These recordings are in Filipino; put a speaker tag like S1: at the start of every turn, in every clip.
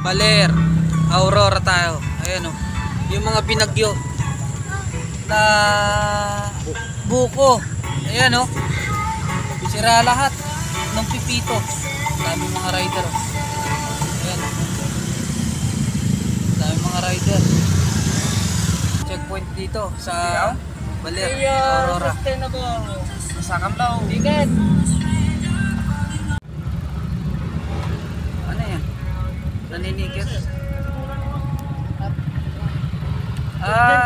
S1: Baler, Aurora tayo. Ayan o. Yung mga binagyo na buko. Ayan o. Sira lahat ng pipito. Dami mga rider. Ayan o. Dami mga rider. Checkpoint dito sa Baler, Aurora.
S2: Sustainable. Masakam daw. Bigat.
S1: Ano yan? Naninigit.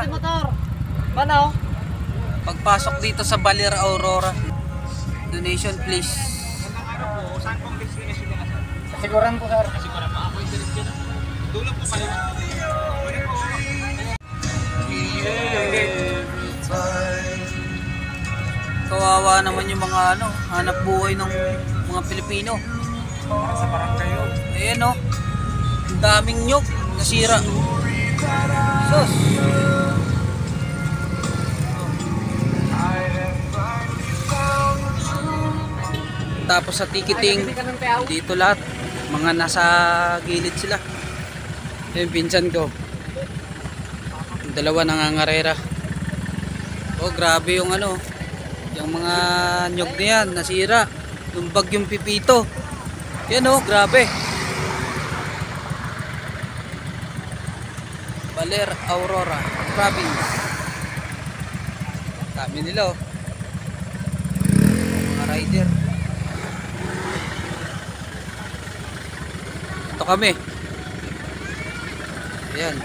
S2: Motor. Manaw.
S1: Pagpasok dito sa Baler, Aurora, donation please.
S2: Saan pong destination nila, sir? Kasiguran po, sir. Kasiguran po. Ako yung direksyon. Dulo po pala.
S1: Kawawa naman yung mga hanap buhay ng mga Pilipino.
S2: Para sa barangay yun.
S1: Ayan o. Ang daming nyog nasira. Sus. Tapos sa ticketing dito lahat mga nasa gilid sila. Yung pinsan ko, yung dalawa nangangarera. Oh grabe yung yung mga nyog na yan nasira. Yung bagyong pipito yan oh, grabe. Baler, Aurora Province. Kami nila oh, mga rider. Ito kami. Ayan.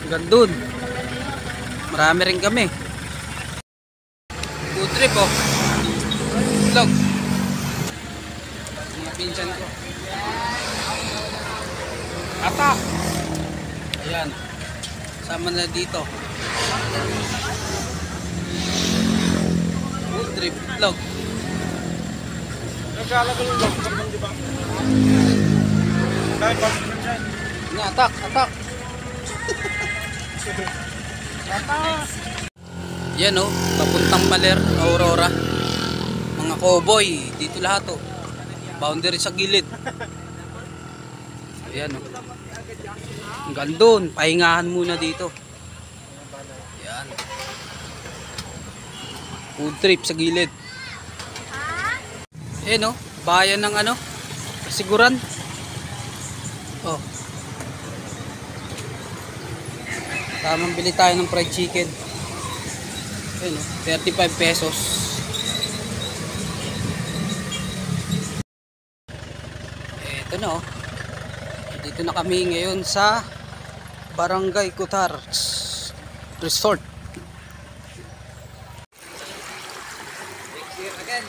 S1: Hanggang dun. Marami rin kami. Good trip oh. Vlog. Mga pinsan ko. Ata. Ayan. Sama na dito. Good trip vlog.
S2: Naglalagay yung vlog. Di ba? Dahil pa dyan.
S1: Atak.
S2: Atak.
S1: Yan oh, papuntang Baler, Aurora. Mga cowboy, dito lahat oh. Boundary sa gilid. Ayan oh. Hanggang doon, pahingahan muna dito. Ayan. Food trip sa gilid. Ayan oh, bayan ng kasiguran. Oh. Tamang bili tayo ng fried chicken. Ayun, 35 pesos. Ito na oh. Dito na kami ngayon sa Barangay Kutar Resort. Next year again.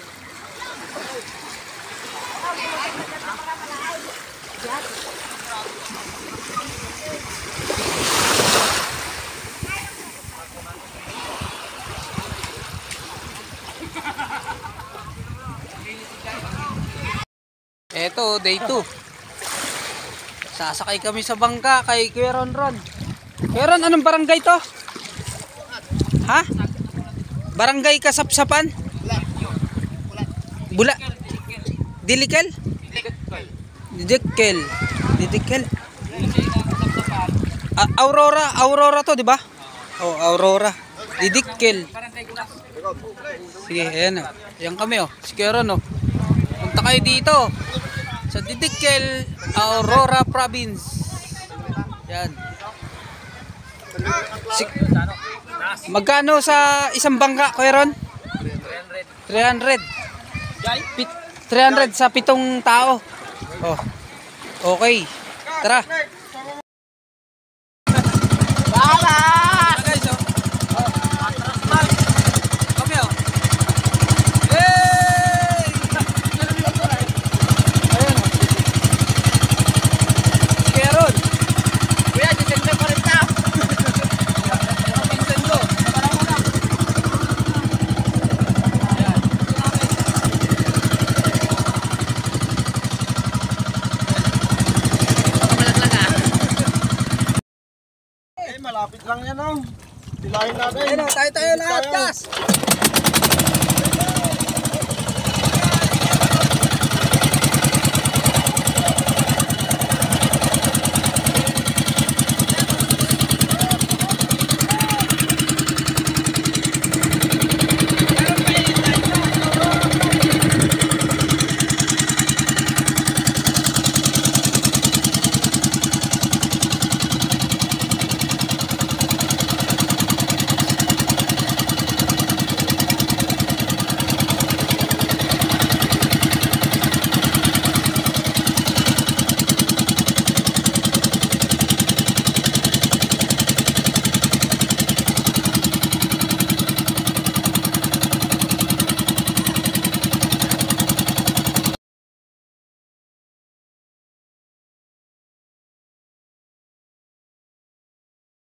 S1: Eto, day 2. Sasakay kami sa bangka kay Kuya Ron. Kuya Ron, anong barangay to? Ha? Barangay Kasapsapan? Bula? Dilikel? Didikkel. Aurora to, di ba? Oh, Aurora. Didikkel. Sige, ayan oh. Ayan kami oh. Si Kuya Ron oh. Punta kayo dito sa Didikkel, Aurora Province. Yan. Magkano sa isang bangka, Kuya Ron? 300. 300 sa 7 tao. Oh. Okay. Tara.
S2: Malapit lang yan oh. Pilahin natin.
S1: Tayo lahat, guys.